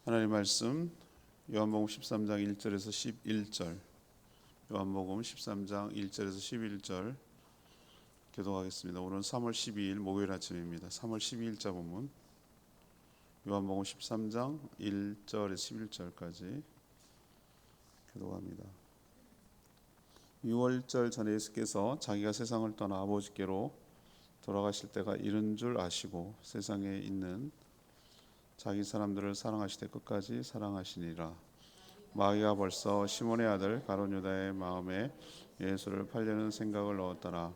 하나님 말씀 요한복음 13장 1절에서 11절, 요한복음 13장 1절에서 11절 교독하겠습니다. 오늘은 3월 12일 목요일 아침입니다. 3월 12일자 본문 요한복음 13장 1절에서 11절까지 교독합니다. 유월절 전에 예수께서 자기가 세상을 떠나 아버지께로 돌아가실 때가 이른 줄 아시고 세상에 있는 자기 사람들을 사랑하시되 끝까지 사랑하시니라. 마귀가 벌써 시몬의 아들 가룟 유다의 마음에 예수를 팔려는 생각을 넣었더라.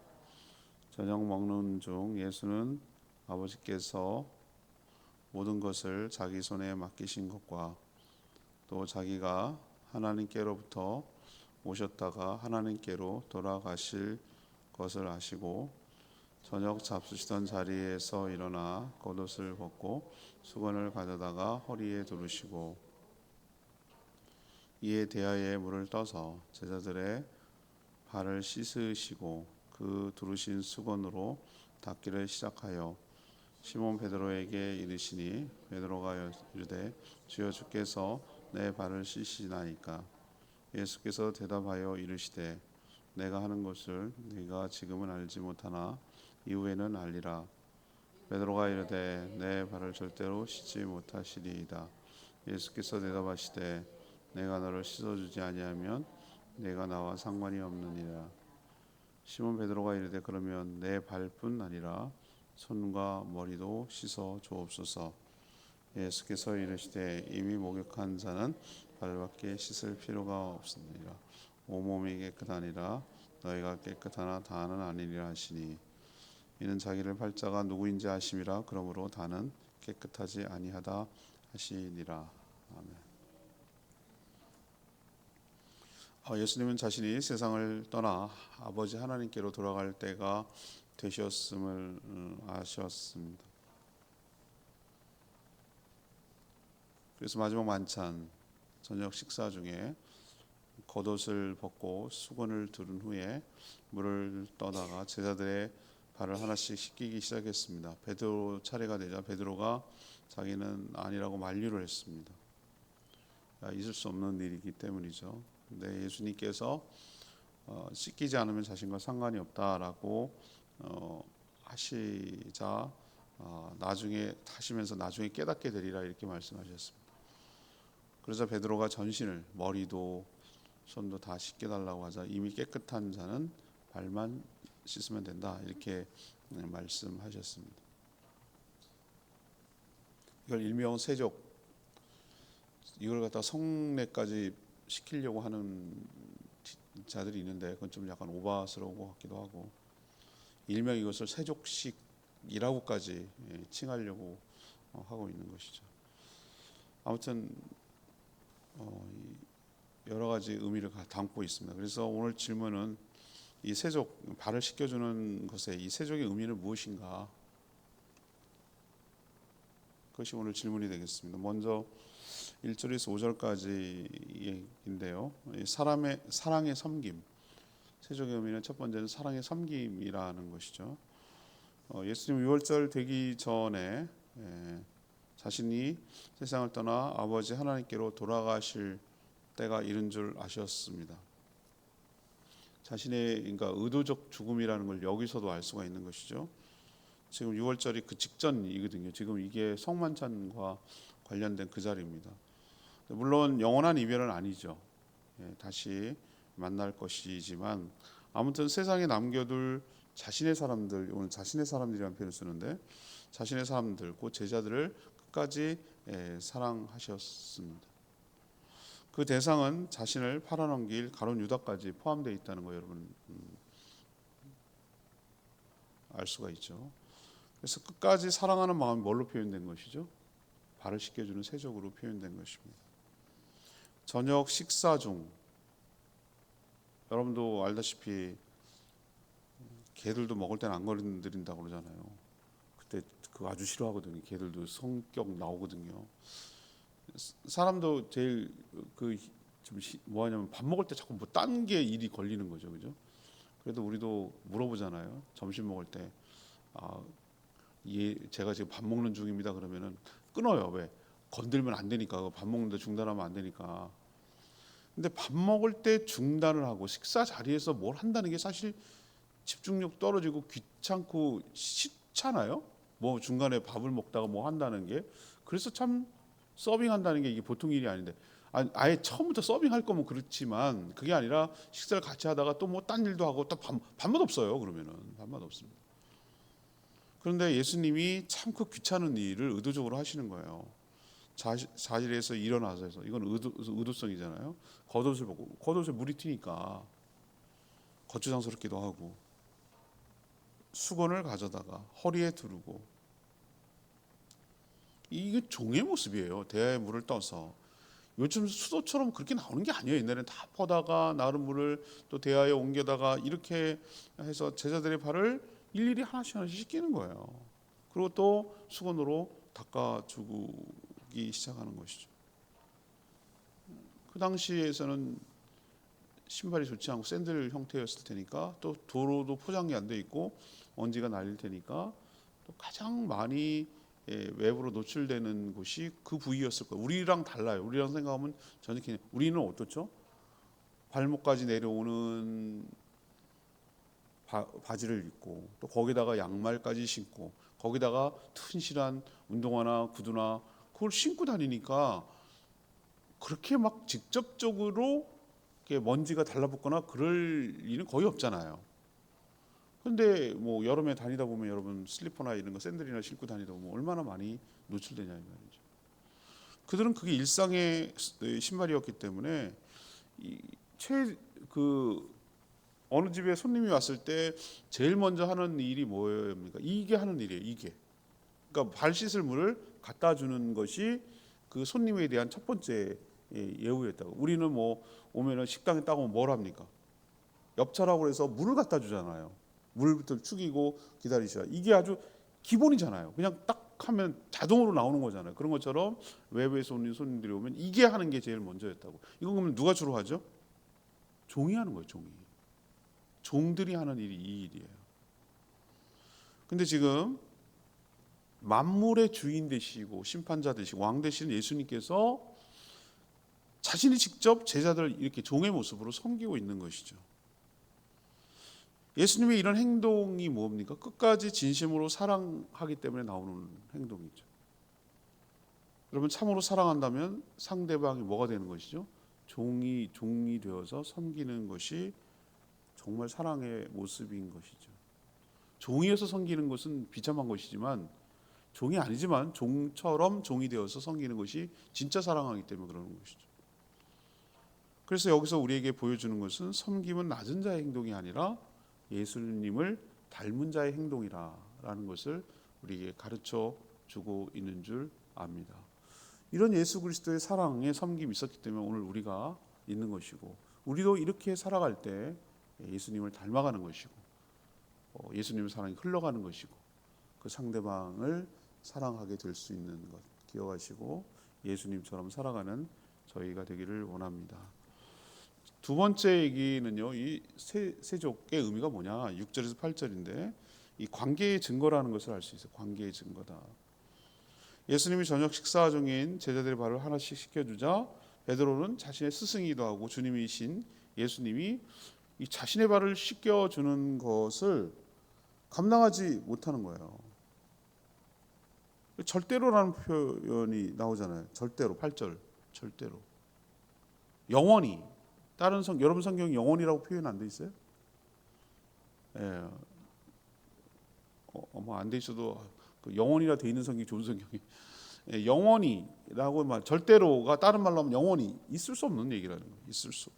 저녁 먹는 중 예수는 아버지께서 모든 것을 자기 손에 맡기신 것과 또 자기가 하나님께로부터 오셨다가 하나님께로 돌아가실 것을 아시고 저녁 잡수시던 자리에서 일어나 겉옷을 벗고 수건을 가져다가 허리에 두르시고 이에 대하에 물을 떠서 제자들의 발을 씻으시고 그 두르신 수건으로 닦기를 시작하여 시몬 베드로에게 이르시니 베드로가 이르되 주여 주께서 내 발을 씻으시나이까. 예수께서 대답하여 이르시되 내가 하는 것을 네가 지금은 알지 못하나 이후에는 알리라. 베드로가 이르되 내 발을 절대로 씻지 못하시리이다. 예수께서 대답하시되 내가 너를 씻어주지 아니하면 내가 나와 상관이 없느니라. 시몬 베드로가 이르되 그러면 내 발뿐 아니라 손과 머리도 씻어 주옵소서. 예수께서 이르시되 이미 목욕한 자는 발밖에 씻을 필요가 없느니라. 온몸이 깨끗하니라 너희가 깨끗하나 다는 아니니라 하시니 이는 자기를 팔자가 누구인지 아심이라. 그러므로 다는 깨끗하지 아니하다 하시니라. 아멘. 예수님은 자신이 세상을 떠나 아버지 하나님께로 돌아갈 때가 되셨음을 아셨습니다. 그래서 마지막 만찬 저녁 식사 중에 겉옷을 벗고 수건을 두른 후에 물을 떠다가 제자들의 발을 하나씩 씻기기 시작했습니다. 베드로 차례가 되자 베드로가 자기는 아니라고 만류를 했습니다. 있을 수 없는 일이기 때문이죠. 근데 예수님께서 씻기지 않으면 자신과 상관이 없다라고 하시자 나중에 하시면서 나중에 깨닫게 되리라 이렇게 말씀하셨습니다. 그래서 베드로가 전신을 머리도 손도 다 씻겨달라고 하자 이미 깨끗한 자는 발만 씻으면 된다 이렇게 말씀하셨습니다. 이걸 일명 세족, 이걸 갖다 성례까지 시키려고 하는 자들이 있는데 그건 좀 약간 오바스러운 것 같기도 하고 일명 이것을 세족식이라고까지 칭하려고 하고 있는 것이죠. 아무튼 여러 가지 의미를 담고 있습니다. 그래서 오늘 질문은 이 세족, 발을 씻겨주는 것에 이 세족의 의미는 무엇인가? 그것이 오늘 질문이 되겠습니다. 먼저 1절에서 5절까지 얘기인데요. 사랑의 섬김. 세족의 의미는 첫 번째는 사랑의 섬김이라는 것이죠. 예수님 유월절 되기 전에 자신이 세상을 떠나 아버지 하나님께로 돌아가실 때가 이른 줄 아셨습니다. 자신의 그러니까 의도적 죽음이라는 걸 여기서도 알 수가 있는 것이죠. 지금 6월절이 그 직전이거든요. 지금 이게 성만찬과 관련된 그 자리입니다. 물론 영원한 이별은 아니죠. 다시 만날 것이지만 아무튼 세상에 남겨둘 자신의 사람들, 오늘 자신의 사람들이라는 표현을 쓰는데 자신의 사람들, 그 제자들을 끝까지 사랑하셨습니다. 그 대상은 자신을 팔아넘길 가룟 유다까지 포함되어 있다는 거 여러분 알 수가 있죠. 그래서 끝까지 사랑하는 마음이 뭘로 표현된 것이죠? 발을 씻겨주는 세족으로 표현된 것입니다. 저녁 식사 중 여러분도 알다시피 개들도 먹을 때는 안 건드린다고 그러잖아요. 그때 그거 아주 싫어하거든요. 개들도 성격 나오거든요. 사람도 제일 좀 뭐하냐면 밥 먹을 때 자꾸 뭐 딴 게 일이 걸리는 거죠, 그죠? 그래도 우리도 물어보잖아요. 점심 먹을 때 제가 지금 밥 먹는 중입니다. 그러면은 끊어요. 왜? 건들면 안 되니까, 밥 먹는데 중단하면 안 되니까. 근데 밥 먹을 때 중단을 하고 식사 자리에서 뭘 한다는 게 사실 집중력 떨어지고 귀찮고 싫잖아요. 뭐 중간에 밥을 먹다가 뭐 한다는 게. 그래서 참 서빙한다는 게 이게 보통 일이 아닌데, 아예 처음부터 서빙할 거면 그렇지만 그게 아니라 식사를 같이 하다가 또 뭐 딴 일도 하고 또 밥맛 없어요. 그러면은 밥맛 없습니다. 그런데 예수님이 참 그 귀찮은 일을 의도적으로 하시는 거예요. 자리에서 일어나서 해서, 이건 의도성이잖아요. 겉옷을 벗고, 겉옷에 물이 튀니까 거추장스럽기도 하고, 수건을 가져다가 허리에 두르고, 이게 종의 모습이에요. 대야에 물을 떠서. 요즘 수도처럼 그렇게 나오는 게 아니에요. 옛날에는 다 퍼다가 나른 물을 또 대야에 옮겨다가 이렇게 해서 제자들의 발을 일일이 하나씩 하나씩 씻기는 거예요. 그리고 또 수건으로 닦아주기 시작하는 것이죠. 그 당시에서는 신발이 좋지 않고 샌들 형태였을 테니까, 또 도로도 포장이 안 돼 있고 먼지가 날릴 테니까, 또 가장 많이 외부로 노출되는 곳이 그 부위였을 거예요. 우리랑 달라요. 우리랑 생각하면 전혀 우리는 어떻죠? 발목까지 내려오는 바지를 입고, 또 거기다가 양말까지 신고, 거기다가 튼실한 운동화나 구두나 그걸 신고 다니니까 그렇게 막 직접적으로 먼지가 달라붙거나 그럴 일은 거의 없잖아요. 근데 뭐 여름에 다니다 보면 여러분 슬리퍼나 이런 거 샌들이나 신고 다니다 보면 얼마나 많이 노출되냐 이 말이죠. 그들은 그게 일상의 신발이었기 때문에 그 어느 집에 손님이 왔을 때 제일 먼저 하는 일이 뭐입니까? 이게 하는 일이에요. 이게. 그러니까 발 씻을 물을 갖다 주는 것이 그 손님에 대한 첫 번째 예우였다고. 우리는 뭐 오면은 식당에 딱 오면 뭘 합니까? 엽차라고 해서 물을 갖다 주잖아요. 물부터 축이고 기다리셔야. 이게 아주 기본이잖아요. 그냥 딱 하면 자동으로 나오는 거잖아요. 그런 것처럼 외부에서 오는 손님들이 오면 이게 하는 게 제일 먼저였다고. 이건 그러면 누가 주로 하죠? 종이 하는 거예요. 종들이 하는 일이 이 일이에요. 근데 지금 만물의 주인 되시고 심판자 되시고 왕 되시는 예수님께서 자신이 직접 제자들을 이렇게 종의 모습으로 섬기고 있는 것이죠. 예수님의 이런 행동이 뭡니까? 끝까지 진심으로 사랑하기 때문에 나오는 행동이죠. 여러분 참으로 사랑한다면 상대방이 뭐가 되는 것이죠? 종이 되어서 섬기는 것이 정말 사랑의 모습인 것이죠. 종이어서 섬기는 것은 비참한 것이지만, 종이 아니지만 종처럼 종이 되어서 섬기는 것이 진짜 사랑하기 때문에 그러는 것이죠. 그래서 여기서 우리에게 보여주는 것은 섬김은 낮은 자의 행동이 아니라 예수님을 닮은 자의 행동이라는 것을 우리에게 가르쳐 주고 있는 줄 압니다. 이런 예수 그리스도의 사랑의 섬김이 있었기 때문에 오늘 우리가 있는 것이고, 우리도 이렇게 살아갈 때 예수님을 닮아가는 것이고, 예수님의 사랑이 흘러가는 것이고, 그 상대방을 사랑하게 될 수 있는 것 기억하시고 예수님처럼 살아가는 저희가 되기를 원합니다. 두 번째 얘기는요, 이 세족의 의미가 뭐냐, 6절에서 8절인데 이 관계의 증거라는 것을 알 수 있어요. 관계의 증거다. 예수님이 저녁 식사 중인 제자들의 발을 하나씩 씻겨주자 베드로는 자신의 스승이기도 하고 주님이신 예수님이 이 자신의 발을 씻겨주는 것을 감당하지 못하는 거예요. 절대로라는 표현이 나오잖아요. 절대로, 8절 절대로. 영원히. 다른 여러분 성경 영원이라고 표현 안 돼 있어요? 예. 뭐 안 돼 있어도 그 영원이라 돼 있는 성경이 좋은 성경이. 예, 영원히라고 말 절대로가 다른 말로 하면 영원히 있을 수 없는 얘기라는 거예요. 있을 수.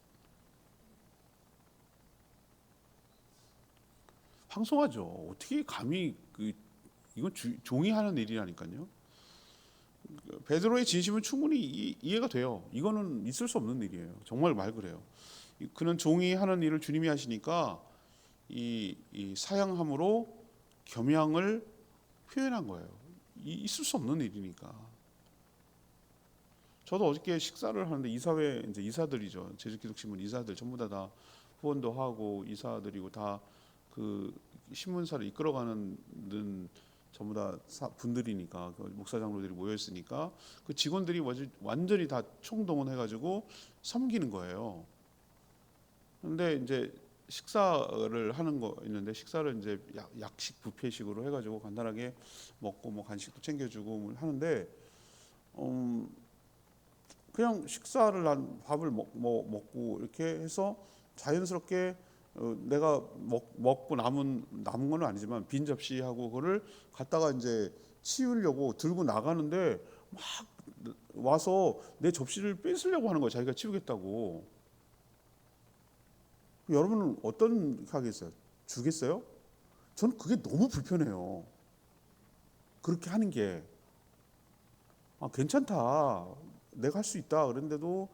황송하죠. 어떻게 감히 이건 종이 하는 일이라니까요. 베드로의 진심은 충분히 이해가 돼요. 이거는 있을 수 없는 일이에요. 정말 말 그래요. 그는 종이 하는 일을 주님이 하시니까 이 사양함으로 겸양을 표현한 거예요. 있을 수 없는 일이니까. 저도 어저께 식사를 하는데 이사회 이제 이사들이죠. 제주기독신문 이사들 전부 다 후원도 하고 이사들이고 다 그 신문사를 이끌어가는 전부 다 분들이니까 그 목사 장로들이 모여 있으니까 그 직원들이 완전히 다 총동원해가지고 섬기는 거예요. 근데 이제 식사를 하는 거 있는데 식사를 이제 약식 뷔페식으로 해가지고 간단하게 먹고 뭐 간식도 챙겨주고 뭐 하는데 그냥 식사를 밥을 먹고 이렇게 해서 자연스럽게 내가 먹고 남은 거는 아니지만 빈 접시하고 그거를 갖다가 이제 치우려고 들고 나가는데 막 와서 내 접시를 뺏으려고 하는 거야. 자기가 치우겠다고. 여러분은 어떤 하겠어요? 주겠어요? 저는 그게 너무 불편해요. 그렇게 하는 게 괜찮다. 내가 할 수 있다. 그런데도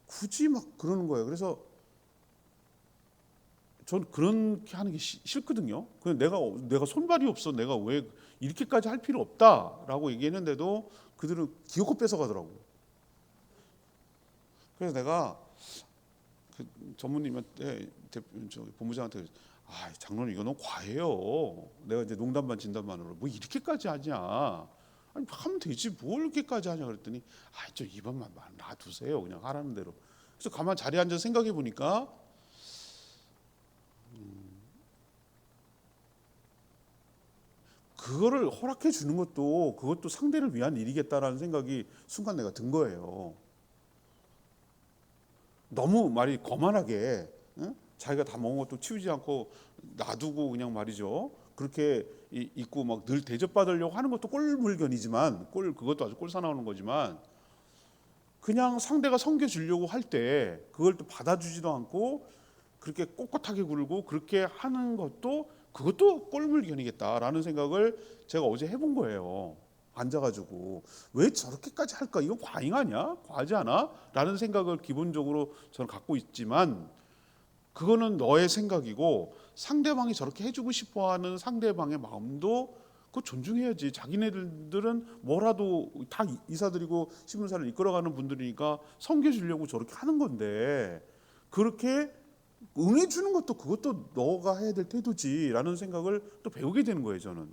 굳이 막 그러는 거예요. 그래서 전 그렇게 하는 게 싫거든요. 그냥 내가 손발이 없어. 내가 왜 이렇게까지 할 필요 없다라고 얘기했는데도 그들은 기어코 뺏어가더라고요. 그래서 내가 그 전무님한테 본부장한테 장로님 이거 너무 과해요. 내가 이제 농담반 진담반으로 뭐 이렇게까지 하냐. 아니 하면 되지 뭘 이렇게까지 하냐 그랬더니 저 이번만 놔두세요. 그냥 하라는 대로. 그래서 가만 자리에 앉아서 생각해 보니까 그거를 허락해 주는 것도 그것도 상대를 위한 일이겠다라는 생각이 순간 내가 든 거예요. 너무 말이 거만하게 자기가 다 먹은 것도 치우지 않고 놔두고 그냥 말이죠. 그렇게 있고 막 늘 대접받으려고 하는 것도 꼴물견이지만 그것도 아주 꼴사 나오는 거지만 그냥 상대가 섬겨주려고 할 때 그걸 또 받아주지도 않고 그렇게 꼿꼿하게 굴고 그렇게 하는 것도 그것도 꼴물견이겠다라는 생각을 제가 어제 해본 거예요. 앉아가지고 왜 저렇게까지 할까? 이건 과잉 아니야? 과하지 않아? 라는 생각을 기본적으로 저는 갖고 있지만 그거는 너의 생각이고 상대방이 저렇게 해주고 싶어하는 상대방의 마음도 그거 존중해야지. 자기네들은 뭐라도 다 이사들이고 신문사를 이끌어가는 분들이니까 섬겨주려고 저렇게 하는 건데 그렇게 응해주는 것도 그것도 너가 해야 될 태도지라는 생각을 또 배우게 되는 거예요. 저는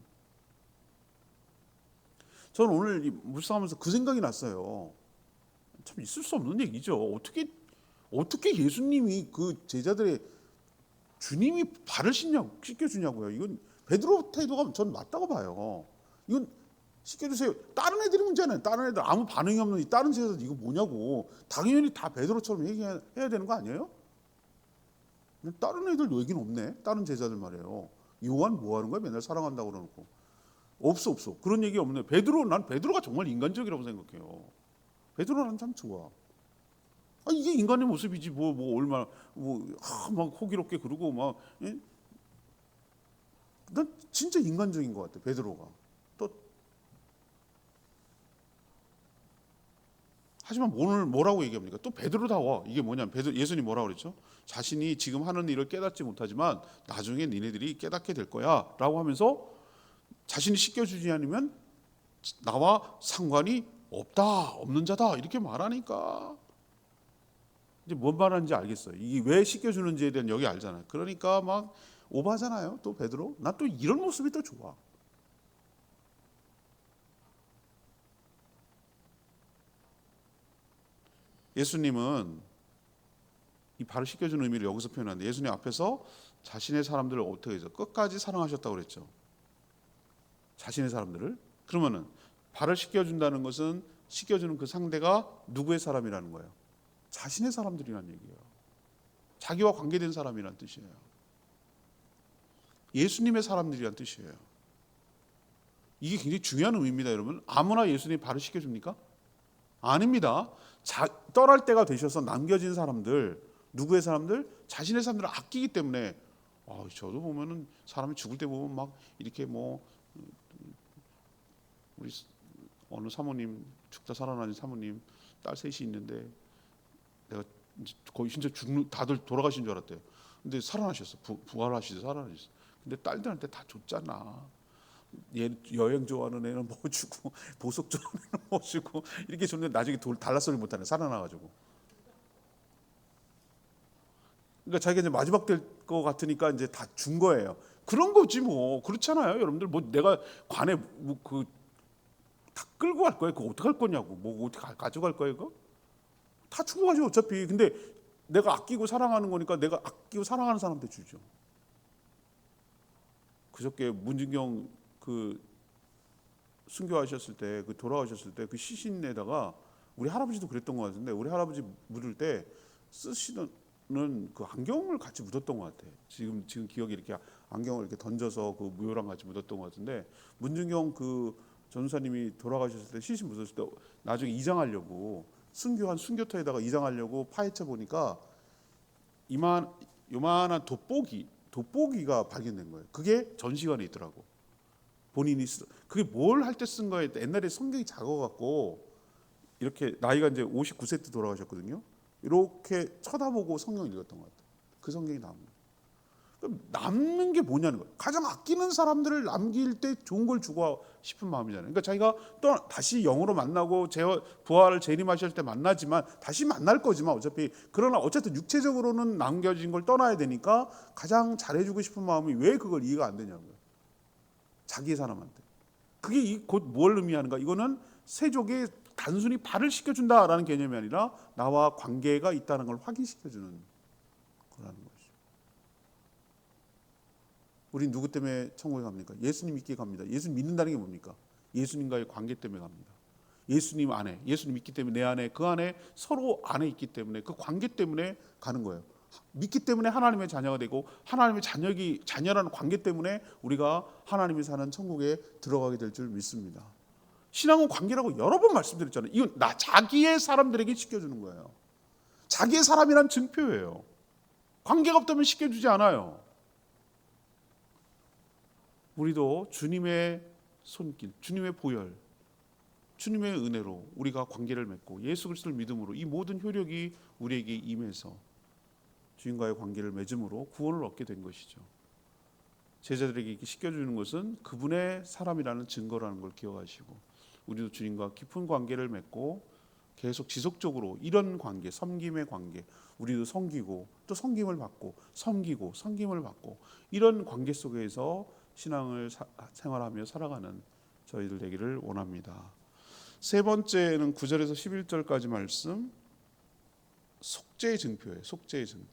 오늘 묵상하면서 그 생각이 났어요. 참 있을 수 없는 얘기죠. 어떻게 예수님이 그 제자들의 주님이 발을 씻겨주냐고요. 이건 베드로 태도가 전 맞다고 봐요. 이건 씻겨주세요. 다른 애들이 문제는 다른 애들 아무 반응이 없는 이 다른 제자들 이거 뭐냐고. 당연히 다 베드로처럼 얘기해야 되는 거 아니에요? 다른 애들 얘기는 없네. 다른 제자들 말이에요. 요한 뭐 하는 거야? 맨날 사랑한다고 그러놓고. 없어. 그런 얘기 없네. 난 베드로가 정말 인간적이라고 생각해요. 베드로는 참 좋아. 이게 인간의 모습이지 얼마나 막 호기롭게 그러고 막 난 진짜 인간적인 것 같아. 베드로가. 또 하지만 오늘 뭐라고 얘기합니까? 또 베드로다워. 이게 뭐냐면 예수님 뭐라고 그랬죠? 자신이 지금 하는 일을 깨닫지 못하지만 나중에 니네들이 깨닫게 될 거야 라고 하면서 자신이 씻겨주지 않으면 나와 상관이 없는 자다 이렇게 말하니까 이제 뭔 말하는지 알겠어요. 이게 왜 씻겨주는지에 대한 여기 알잖아요. 그러니까 막 오바잖아요. 또 베드로. 나 또 이런 모습이 또 좋아. 예수님은 이 발을 씻겨주는 의미를 여기서 표현하는데 예수님 앞에서 자신의 사람들을 어떻게 해서 끝까지 사랑하셨다고 그랬죠. 자신의 사람들을. 그러면은 발을 씻겨준다는 것은 씻겨주는 그 상대가 누구의 사람이라는 거예요? 자신의 사람들이라는 얘기예요. 자기와 관계된 사람이라는 뜻이에요. 예수님의 사람들이라는 뜻이에요. 이게 굉장히 중요한 의미입니다, 여러분. 아무나 예수님 발을 씻겨줍니까? 아닙니다. 떠날 때가 되셔서 남겨진 사람들, 누구의 사람들? 자신의 사람들을 아끼기 때문에. 저도 보면은 사람이 죽을 때 보면 막 이렇게 우리 어느 사모님 죽다 살아나신 사모님 딸 셋이 있는데 내가 거의 진짜 다들 돌아가신 줄 알았대요. 근데 살아나셨어. 부활하시죠. 살아나셨어. 근데 딸들한테 다 줬잖아. 얘 여행 좋아하는 애는 뭐 주고 보석 좋아하는 애는 뭐 주고 이렇게 줬는데 나중에 달라소리 못하네. 살아나가지고. 그러니까 자기가 이제 마지막 될 것 같으니까 이제 다 준 거예요. 그런 거지 뭐. 그렇잖아요, 여러분들. 뭐 내가 관에 뭐 그 다 끌고 갈 거야. 그거 어떻게 할 거냐고. 뭐 어떻게 가져갈 거야 이거? 다 주고 가죠 어차피. 근데 내가 아끼고 사랑하는 거니까 내가 아끼고 사랑하는 사람한테 주죠. 그저께 문진경 그 순교하셨을 때, 그 돌아가셨을 때 그 시신에다가 우리 할아버지도 그랬던 것 같은데, 우리 할아버지 묻을 때 쓰시는 그 안경을 같이 묻었던 것 같아. 지금 기억이 이렇게 안경을 이렇게 던져서 그 무효랑 같이 묻었던 것 같은데, 문준경 그 전사님이 돌아가셨을 때 시신 묻었을 때 나중에 이장하려고 순교한 순교터에다가 이장하려고 파헤쳐 보니까 요만한 돋보기가 발견된 거예요. 그게 전시관에 있더라고. 본인이 그게 뭘 할 때 쓴 거에 옛날에 성경이 작아갖고 이렇게 나이가 이제 59세 때 돌아가셨거든요. 이렇게 쳐다보고 성경 읽었던 것 같아요. 그 성경이 남는. 그럼 남는 게 뭐냐는 거예요. 가장 아끼는 사람들을 남길 때 좋은 걸 주고 싶은 마음이잖아요. 그러니까 자기가 또 다시 영으로 만나고 부활을 재림하실 때 만나지만 다시 만날 거지만 어차피, 그러나 어쨌든 육체적으로는 남겨진 걸 떠나야 되니까 가장 잘해주고 싶은 마음이 왜 그걸 이해가 안 되냐고요. 자기 사람한테. 그게 곧 뭘 의미하는가? 이거는 세족에 단순히 발을 씻겨준다라는 개념이 아니라 나와 관계가 있다는 걸 확인시켜주는 거라는 거죠. 우린 누구 때문에 천국에 갑니까? 예수님 믿기에 갑니다. 예수님 믿는다는 게 뭡니까? 예수님과의 관계 때문에 갑니다. 예수님 안에, 예수님 믿기 때문에 내 안에, 그 안에 서로 안에 있기 때문에 그 관계 때문에 가는 거예요. 믿기 때문에 하나님의 자녀가 되고, 하나님의 자녀라는 관계 때문에 우리가 하나님이 사는 천국에 들어가게 될 줄 믿습니다. 신앙은 관계라고 여러 번 말씀드렸잖아요. 이건 자기의 사람들에게 시켜주는 거예요. 자기의 사람이란 증표예요. 관계가 없다면 시켜주지 않아요. 우리도 주님의 손길, 주님의 보혈, 주님의 은혜로 우리가 관계를 맺고 예수 그리스도를 믿음으로 이 모든 효력이 우리에게 임해서 주님과의 관계를 맺음으로 구원을 얻게 된 것이죠. 제자들에게 이렇게 시켜주는 것은 그분의 사람이라는 증거라는 걸 기억하시고, 우리도 주님과 깊은 관계를 맺고 계속 지속적으로 이런 관계, 섬김의 관계, 우리도 섬기고 또 섬김을 받고 섬기고 섬김을 받고 이런 관계 속에서 신앙을 생활하며 살아가는 저희들 되기를 원합니다. 세 번째는 9절에서 11절까지 말씀, 속죄의 증표예요. 속죄의 증표.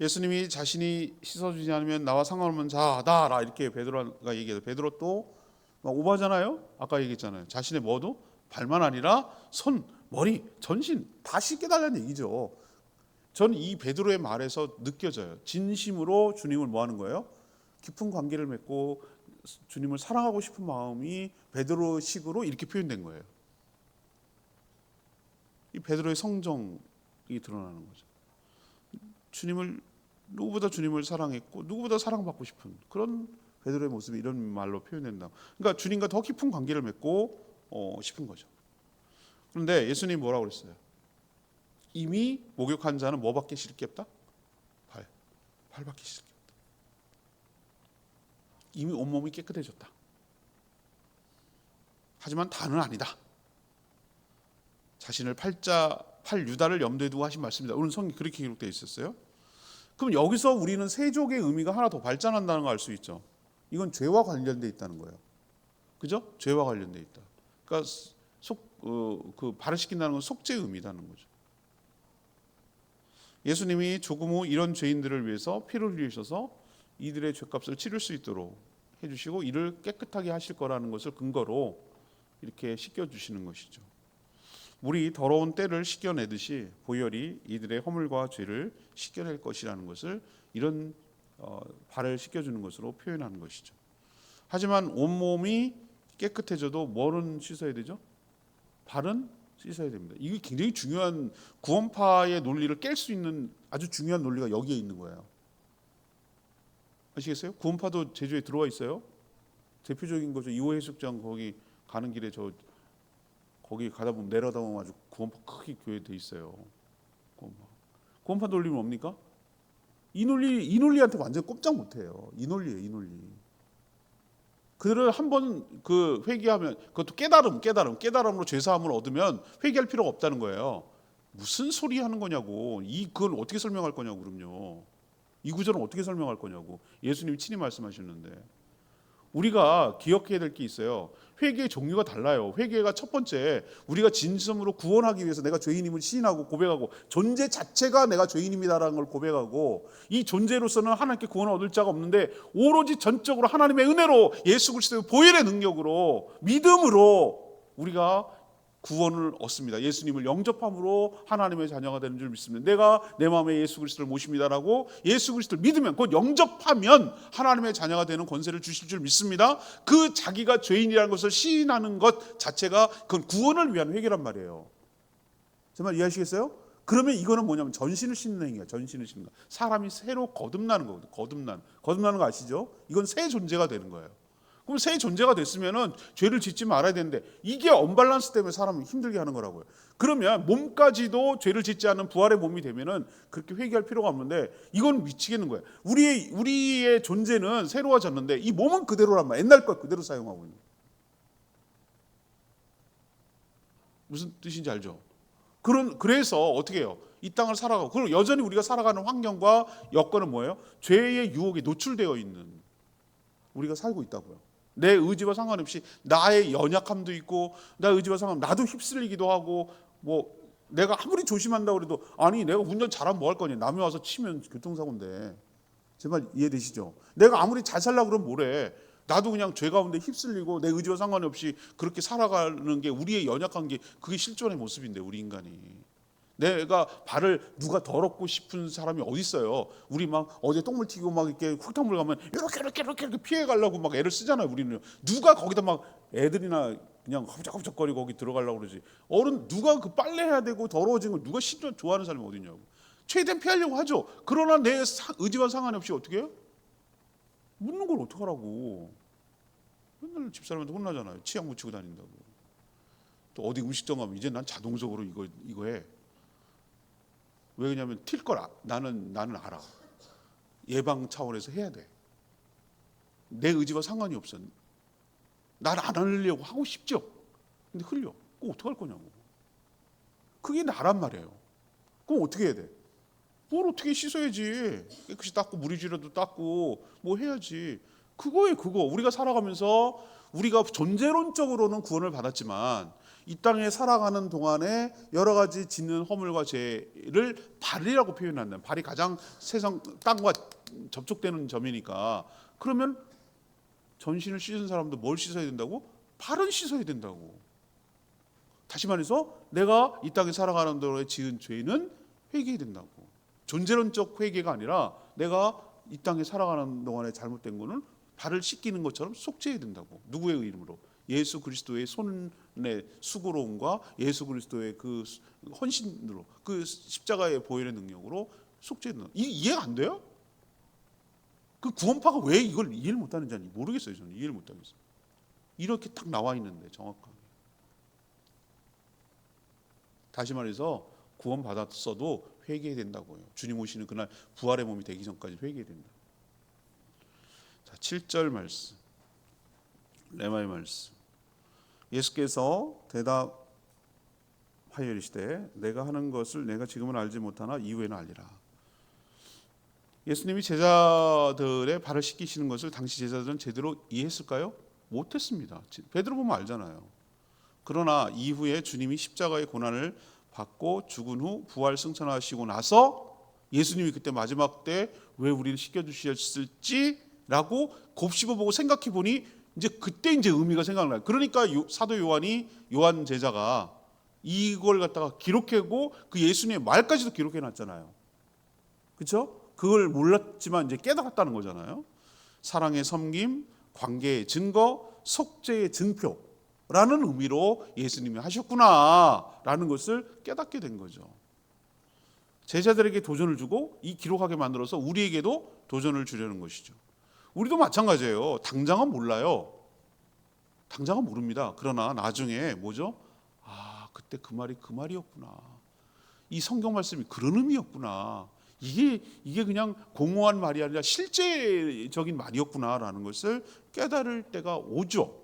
예수님이 자신이 씻어주지 않으면 나와 상관없는 자다라 이렇게 베드로가 얘기해요. 베드로 또 막 오바잖아요. 아까 얘기했잖아요. 자신의 뭐도 발만 아니라 손, 머리, 전신 다 씻겨달라는 얘기죠. 저는 이 베드로의 말에서 느껴져요. 진심으로 주님을 뭐 하는 거예요? 깊은 관계를 맺고 주님을 사랑하고 싶은 마음이 베드로식으로 이렇게 표현된 거예요. 이 베드로의 성정이 드러나는 거죠. 누구보다 주님을 사랑했고 누구보다 사랑받고 싶은 그런 베드로의 모습이 이런 말로 표현된다. 그러니까 주님과 더 깊은 관계를 맺고 싶은 거죠. 그런데 예수님이 뭐라고 그랬어요? 이미 목욕한 자는 뭐밖에 씻을 게 없다? 발밖에 씻을 게 없다. 이미 온몸이 깨끗해졌다. 하지만 다는 아니다. 자신을 팔 유다를 염두에 두고 하신 말씀입니다. 오늘 성경에 그렇게 기록되어 있었어요. 그럼 여기서 우리는 세족의 의미가 하나 더 발전한다는 걸 알 수 있죠. 이건 죄와 관련돼 있다는 거예요. 그죠? 죄와 관련돼 있다. 그러니까 그 발을 씻긴다는 건 속죄의 의미라는 거죠. 예수님이 조금 후 이런 죄인들을 위해서 피를 흘리셔서 이들의 죄값을 치를 수 있도록 해주시고 이를 깨끗하게 하실 거라는 것을 근거로 이렇게 씻겨주시는 것이죠. 물이 더러운 때를 씻겨내듯이 보혈이 이들의 허물과 죄를 씻겨낼 것이라는 것을 이런 발을 씻겨주는 것으로 표현하는 것이죠. 하지만 온몸이 깨끗해져도 뭐는 씻어야 되죠? 발은 씻어야 됩니다. 이게 굉장히 중요한, 구원파의 논리를 깰 수 있는 아주 중요한 논리가 여기에 있는 거예요. 아시겠어요? 구원파도 제주에 들어와 있어요. 대표적인 거죠. 2호 해수욕장 거기 가는 길에 거기 가다 보면 내려다 보면 아주 구원파 크게 교회 돼 있어요. 구원파 논리는 뭡니까? 이 논리한테 완전 꼼짝 못해요. 이 논리예요, 이 논리. 그들을 한번 그 회개하면 그것도 깨달음으로 죄사함을 얻으면 회개할 필요가 없다는 거예요. 무슨 소리 하는 거냐고. 그걸 어떻게 설명할 거냐고 그럼요. 이 구절은 어떻게 설명할 거냐고 예수님이 친히 말씀하셨는데, 우리가 기억해야 될 게 있어요. 회개의 종류가 달라요. 회개가 첫 번째, 우리가 진심으로 구원하기 위해서 내가 죄인임을 시인하고 고백하고 존재 자체가 내가 죄인입니다라는 걸 고백하고, 이 존재로서는 하나님께 구원을 얻을 자가 없는데 오로지 전적으로 하나님의 은혜로 예수 그리스도의 보혈의 능력으로 믿음으로 우리가 구원을 얻습니다. 예수님을 영접함으로 하나님의 자녀가 되는 줄 믿습니다. 내가 내 마음에 예수 그리스도를 모십니다라고 예수 그리스도를 믿으면, 곧 영접하면 하나님의 자녀가 되는 권세를 주실 줄 믿습니다. 그 자기가 죄인이라는 것을 시인하는 것 자체가 그건 구원을 위한 회개란 말이에요. 정말 이해하시겠어요? 그러면 이거는 뭐냐면 전신을 씻는 행위야. 전신을 씻는 거. 사람이 새로 거듭나는 거거든요. 거듭나는 거 아시죠? 이건 새 존재가 되는 거예요. 그럼 새 존재가 됐으면은 죄를 짓지 말아야 되는데, 이게 언밸런스 때문에 사람을 힘들게 하는 거라고요. 그러면 몸까지도 죄를 짓지 않는 부활의 몸이 되면은 그렇게 회개할 필요가 없는데, 이건 미치겠는 거예요. 우리의 존재는 새로워졌는데 이 몸은 그대로란 말이에요. 옛날 것 그대로 사용하고 있는. 무슨 뜻인지 알죠? 그래서 어떻게 해요? 이 땅을 살아가고, 그리고 여전히 우리가 살아가는 환경과 여건은 뭐예요? 죄의 유혹에 노출되어 있는 우리가 살고 있다고요. 내 의지와 상관없이 나의 연약함도 있고, 나의 의지와 상관없이 나도 휩쓸리기도 하고, 뭐 내가 아무리 조심한다고 해도, 아니 내가 운전 잘하면 뭐 할 거냐, 남이 와서 치면 교통사고인데. 제발 이해되시죠? 내가 아무리 잘 살려고 그러면 뭐래, 나도 그냥 죄 가운데 휩쓸리고 내 의지와 상관이 없이 그렇게 살아가는 게 우리의 연약한 게, 그게 실존의 모습인데, 우리 인간이. 내가 발을 누가 더럽고 싶은 사람이 어디 있어요? 우리 막 어제 똥물 튀고 막 이렇게 흙탕물 가면 이렇게 피해 가려고 막 애를 쓰잖아요. 우리는 누가 거기다 막, 애들이나 그냥 hov적hov적거리고 거기 들어가려고 그러지. 어른 누가 그 빨래해야 되고 더러워진 걸 누가 진짜 좋아하는 사람이 어디 있냐고. 최대한 피하려고 하죠. 그러나 내 의지와 상관이 없이 어떻게 해요? 묻는 걸 어떡하라고. 맨날 집사람한테 혼나잖아요. 치약 묻히고 다닌다고. 또 어디 음식점 가면 이제 난 자동적으로 이거 해. 왜 그러냐면 튈 걸 나는 알아. 예방 차원에서 해야 돼. 내 의지와 상관이 없어. 난 안 하려고 하고 싶죠. 근데 흘려. 그거 어떡할 거냐고. 그게 나란 말이에요. 그럼 어떻게 해야 돼? 뭘 어떻게 씻어야지. 깨끗이 닦고 물이지라도 닦고 뭐 해야지. 그거예요, 그거. 우리가 살아가면서 우리가 존재론적으로는 구원을 받았지만 이 땅에 살아가는 동안에 여러 가지 짓는 허물과 죄를 발이라고 표현한다. 발이 가장 세상 땅과 접촉되는 점이니까. 그러면 전신을 씻은 사람도 뭘 씻어야 된다고? 발은 씻어야 된다고. 다시 말해서 내가 이 땅에 살아가는 동안에 지은 죄는 회개해야 된다고. 존재론적 회개가 아니라 내가 이 땅에 살아가는 동안에 잘못된 거는 발을 씻기는 것처럼 속죄해야 된다고. 누구의 이름으로? 예수 그리스도의 손의 수고로움과 예수 그리스도의 그 헌신으로, 그 십자가의 보혈의 능력으로 속죄된다. 이해가 안 돼요? 그 구원파가 왜 이걸 이해를 못하는지 모르겠어요. 저는 이해를 못하겠어요. 이렇게 딱 나와 있는데 정확하게. 다시 말해서 구원 받았어도 회개해야 된다고요. 주님 오시는 그날 부활의 몸이 되기 전까지 회개해야 된다. 자, 7절 말씀, 레마의 말씀. 예수께서 대답하여 이르시되 내가 하는 것을 내가 지금은 알지 못하나 이후에는 알리라. 예수님이 제자들의 발을 씻기시는 것을 당시 제자들은 제대로 이해했을까요? 못했습니다. 베드로 보면 알잖아요. 그러나 이후에 주님이 십자가의 고난을 받고 죽은 후 부활 승천하시고 나서 예수님이 그때 마지막 때 왜 우리를 씻겨주셨을지라고 곱씹어보고 생각해보니 이제 그때 이제 의미가 생각나요. 그러니까 사도 요한이, 요한 제자가 이걸 갖다가 기록하고 그 예수님의 말까지도 기록해놨잖아요. 그렇죠? 그걸 몰랐지만 이제 깨달았다는 거잖아요. 사랑의 섬김, 관계의 증거, 속죄의 증표라는 의미로 예수님이 하셨구나라는 것을 깨닫게 된 거죠. 제자들에게 도전을 주고 이 기록하게 만들어서 우리에게도 도전을 주려는 것이죠. 우리도 마찬가지예요. 당장은 몰라요. 당장은 모릅니다. 그러나 나중에 뭐죠? 아, 그때 그 말이 그 말이었구나. 이 성경 말씀이 그런 의미였구나. 이게 그냥 공허한 말이 아니라 실제적인 말이었구나라는 것을 깨달을 때가 오죠.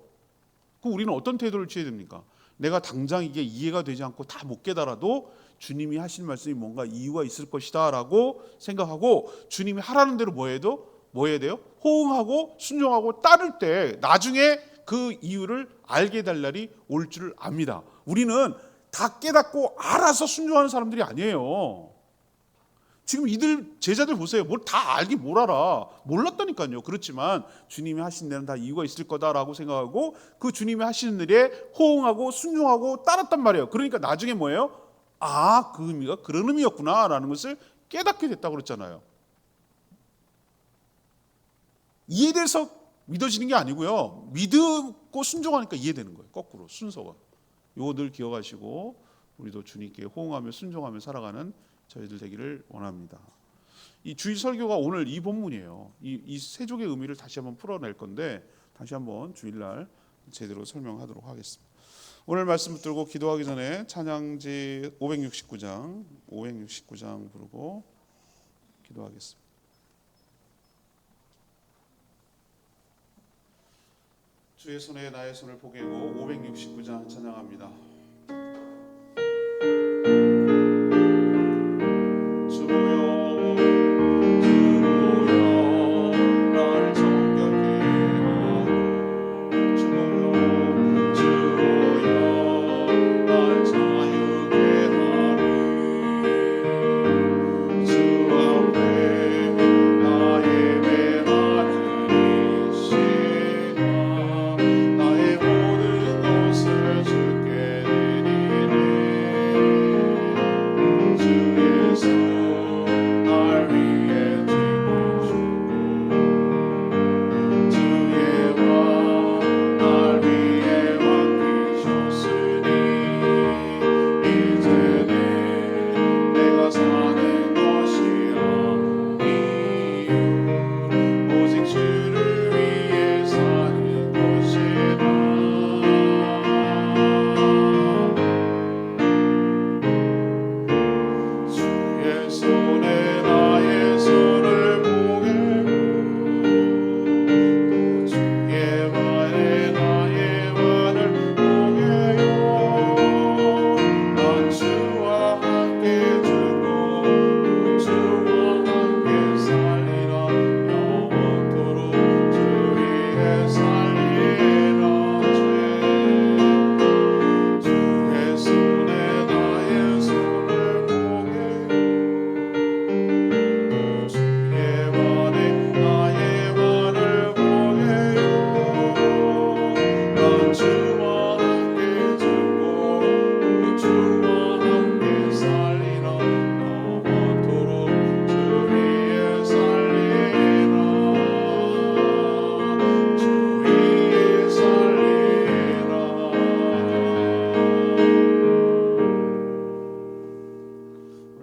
그럼 우리는 어떤 태도를 취해야 됩니까? 내가 당장 이게 이해가 되지 않고 다 못 깨달아도 주님이 하신 말씀이 뭔가 이유가 있을 것이다 라고 생각하고 주님이 하라는 대로 뭐 해야 돼요? 호응하고 순종하고 따를 때 나중에 그 이유를 알게 될 날이 올 줄 압니다. 우리는 다 깨닫고 알아서 순종하는 사람들이 아니에요. 지금 이들 제자들 보세요. 뭘 다 알긴 뭘 알아. 몰랐다니까요. 그렇지만 주님이 하신 데는 다 이유가 있을 거다라고 생각하고 그 주님이 하시는 일에 호응하고 순종하고 따랐단 말이에요. 그러니까 나중에 뭐예요? 아, 그 의미가 그런 의미였구나라는 것을 깨닫게 됐다고 그랬잖아요. 이해돼서 믿어지는 게 아니고요. 믿고 순종하니까 이해되는 거예요. 거꾸로 순서가. 이거 늘 기억하시고 우리도 주님께 호응하며 순종하며 살아가는 저희들 되기를 원합니다. 이 주일 설교가 오늘 이 본문이에요. 이 세족의 의미를 다시 한번 풀어낼 건데 다시 한번 주일날 제대로 설명하도록 하겠습니다. 오늘 말씀 붙들고 기도하기 전에 찬양지 569장 부르고 기도하겠습니다. 주의 손에 나의 손을 포개고 569장 찬양합니다.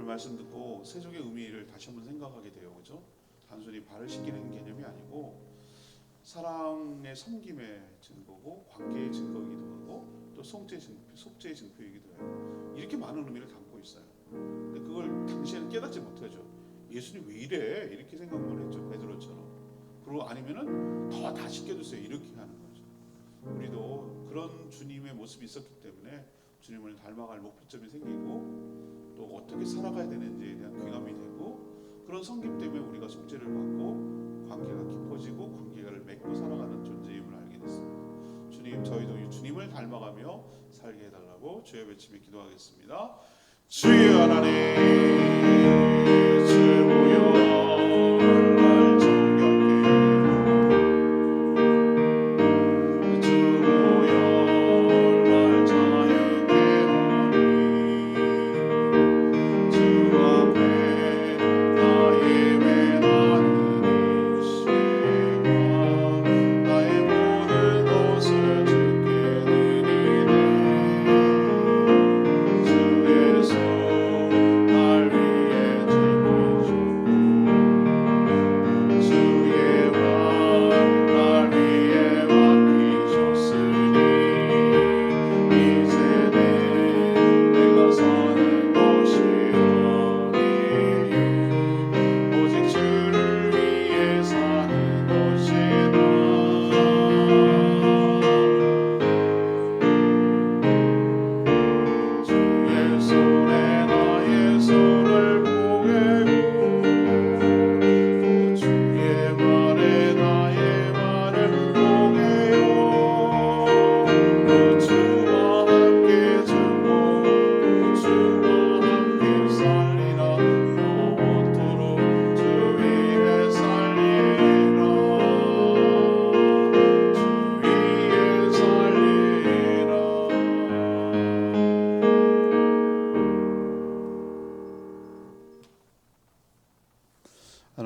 말씀 듣고 세족의 의미를 다시 한번 생각하게 돼요. 그죠? 단순히 발을 씻기는 개념이 아니고 사랑의 섬김의 증거고 관계의 증거이기도 하고 또 속죄의 증표이기도 해요. 이렇게 많은 의미를 담고 있어요. 근데 그걸 당시에는 깨닫지 못하죠. 예수님 왜 이래? 이렇게 생각만 했죠. 베드로처럼. 그리고 아니면은 더 다 씻겨주세요. 이렇게 하는 거죠. 우리도 그런 주님의 모습이 있었기 때문에 주님을 닮아갈 목표점이 생기고 또 어떻게 살아가야 되는지에 대한 귀감이 되고 그런 성김 때문에 우리가 속죄를 받고 관계가 깊어지고 관계를 맺고 살아가는 존재임을 알게 됐습니다. 주님, 저희도 이 주님을 닮아가며 살게 해달라고 주의 외침에 기도하겠습니다. 주여 하나님, 주 보여 날 정결케 주 보여 날 자유케 하니 주 앞에 나의 매라는 일시와 나의 모든 것을 주께 드리네 주의 손 날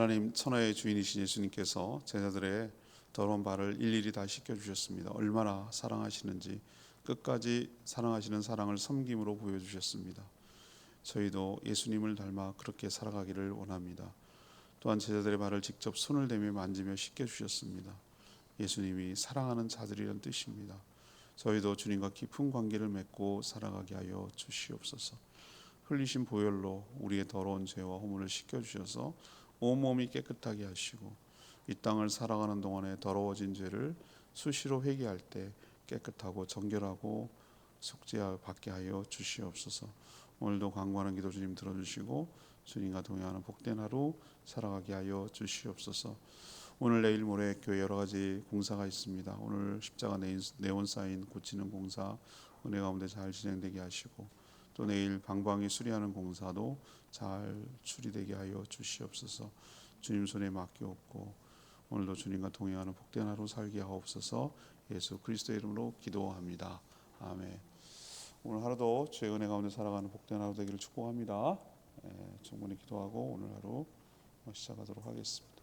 하나님 천하의 주인이신 예수님께서 제자들의 더러운 발을 일일이 다 씻겨주셨습니다. 얼마나 사랑하시는지 끝까지 사랑하시는 사랑을 섬김으로 보여주셨습니다. 저희도 예수님을 닮아 그렇게 살아가기를 원합니다. 또한 제자들의 발을 직접 손을 대며 만지며 씻겨주셨습니다. 예수님이 사랑하는 자들이란 뜻입니다. 저희도 주님과 깊은 관계를 맺고 살아가게 하여 주시옵소서. 흘리신 보혈로 우리의 더러운 죄와 허물을 씻겨주셔서 온몸이 깨끗하게 하시고 이 땅을 살아가는 동안에 더러워진 죄를 수시로 회개할 때 깨끗하고 정결하고 속죄받게 하여 주시옵소서. 오늘도 간구하는 기도 주님 들어주시고 주님과 동행하는 복된 하루 살아가게 하여 주시옵소서. 오늘 내일 모레 교회 여러 가지 공사가 있습니다. 오늘 십자가 네온 사인 고치는 공사 은혜 가운데 잘 진행되게 하시고 또 내일 방방이 수리하는 공사도 잘 수리되게 하여 주시옵소서. 주님 손에 맡기옵고 오늘도 주님과 동행하는 복된 하루 살게 하옵소서. 예수 그리스도의 이름으로 기도합니다. 아멘. 오늘 하루도 주의 은혜 가운데 살아가는 복된 하루 되기를 축복합니다. 충분히 기도하고 오늘 하루 시작하도록 하겠습니다.